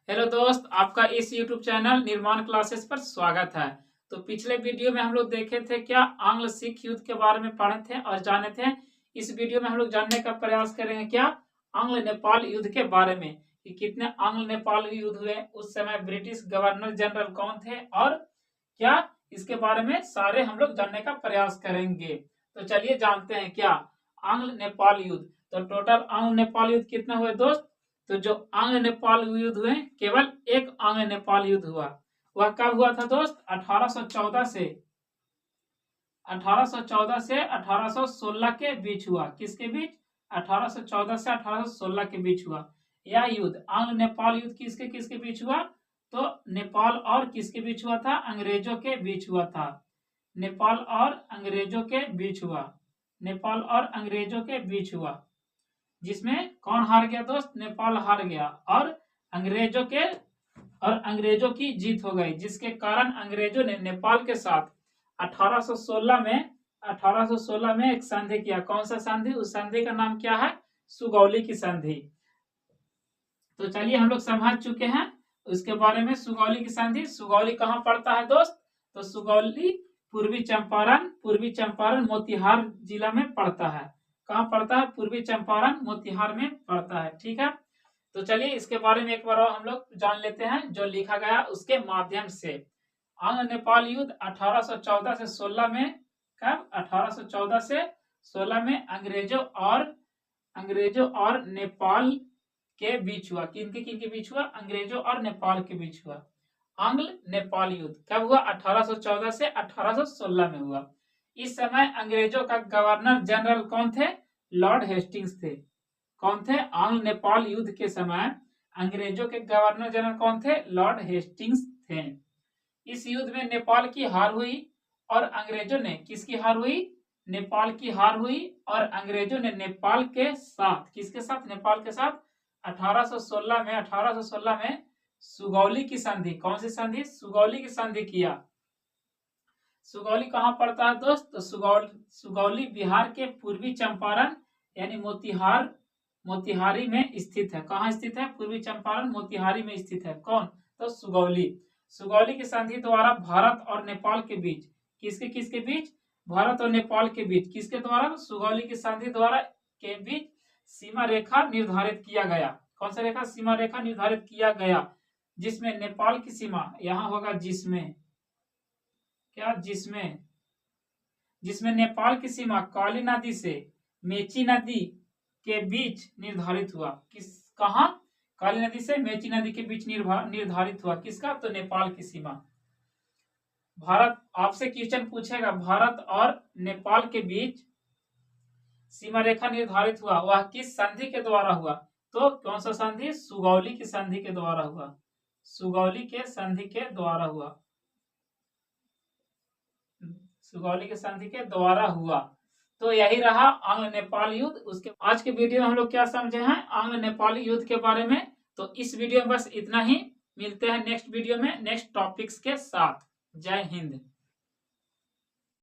Hello दोस्त, आपका इस YouTube चैनल निर्माण क्लासेस पर स्वागत है। तो पिछले वीडियो में हम लोग देखे थे क्या आंग्ल सिख युद्ध के बारे में पढ़े थे और जाने थे। इस वीडियो में हम लोग जानने का प्रयास करेंगे क्या आंग्ल नेपाल युद्ध के बारे में कि कितने आंग्ल नेपाल युद्ध हुए, उस समय ब्रिटिश गवर्नर जनरल कौन थे और क्या इसके बारे में सारे हम लोग जानने का प्रयास करेंगे। तो चलिए जानते हैं क्या आंग्ल नेपाल युद्ध। तो टोटल आंग्ल नेपाल युद्ध कितने हुए दोस्त? तो जो आंग्ल नेपाल युद्ध हुए केवल एक आंग्ल नेपाल युद्ध हुआ। वह कब हुआ था दोस्त? 1814 से 1816 के बीच हुआ। किसके बीच? 1814 से 1816 के बीच हुआ। यह युद्ध आंग्ल नेपाल युद्ध किसके किसके बीच हुआ? तो नेपाल और किसके बीच हुआ था? अंग्रेजों के बीच हुआ था। नेपाल और अंग्रेजों के बीच हुआ। नेपाल और अंग्रेजों के बीच हुआ, जिसमें कौन हार गया दोस्त? नेपाल हार गया और अंग्रेजों की जीत हो गई, जिसके कारण अंग्रेजों ने नेपाल के साथ 1816 में एक संधि किया। कौन सा संधि? उस संधि का नाम क्या है? सुगौली की संधि। तो चलिए हम लोग समझ चुके हैं उसके बारे में। सुगौली की संधि, सुगौली कहाँ पड़ता है दोस्त? तो सुगौली पूर्वी चंपारण मोतिहार जिला में पड़ता है। कहाँ पड़ता है? पूर्वी चंपारण मोतिहार में पड़ता है। ठीक है, तो चलिए इसके बारे में एक बार और हम लोग जान लेते हैं जो लिखा गया उसके माध्यम से। आंग्ल नेपाल युद्ध 1814 से 16 में, कब? 1814 से 16 में अंग्रेजों और नेपाल के बीच हुआ। किनके बीच हुआ? अंग्रेजों और नेपाल के बीच हुआ। आंग्ल नेपाल युद्ध कब हुआ? 1814 से 1816 में हुआ। इस समय अंग्रेजों का गवर्नर जनरल कौन थे? लॉर्ड हेस्टिंग्स थे। कौन थे? आंग्ल नेपाल युद्ध के समय अंग्रेजों के गवर्नर जनरल कौन थे? लॉर्ड हेस्टिंग्स थे। इस युद्ध में नेपाल की हार हुई और अंग्रेजों ने किसकी हार हुई? नेपाल की हार हुई और अंग्रेजों ने नेपाल के साथ, किसके साथ? नेपाल के साथ 1816 में सुगौली की संधि। कौन सी संधि? सुगौली की संधि किया। सुगौली कहाँ पड़ता है दोस्त? तो सुगौली बिहार के पूर्वी चंपारण यानी मोतिहारी में स्थित है। कहाँ स्थित है? पूर्वी चंपारण मोतिहारी में स्थित है। कौन? तो सुगौली की संधि द्वारा भारत और नेपाल के बीच, किसके बीच? भारत और नेपाल के बीच। किसके द्वारा? सुगौली की संधि द्वारा के बीच सीमा रेखा निर्धारित किया गया। कौन सा रेखा? सीमा रेखा निर्धारित किया गया, जिसमें नेपाल की सीमा यहाँ होगा, जिसमें नेपाल की सीमा काली नदी से मेची नदी के बीच निर्धारित हुआ। कहाँ? काली नदी से मेची नदी के बीच निर्धारित हुआ। किसका? तो नेपाल की सीमा। भारत, आपसे क्वेश्चन पूछेगा, भारत और नेपाल के बीच सीमा रेखा निर्धारित हुआ, वह किस संधि के द्वारा हुआ? तो कौन सा संधि? सुगौली की संधि के द्वारा हुआ। सुगौली के संधि के द्वारा हुआ। सुगौली के संधि के द्वारा हुआ। तो यही रहा आंग्ल नेपाल युद्ध। उसके आज के वीडियो में हम लोग क्या समझे हैं आंग्ल नेपाल युद्ध के बारे में। तो इस वीडियो में बस इतना ही। मिलते हैं नेक्स्ट वीडियो में नेक्स्ट टॉपिक्स के साथ। जय हिंद।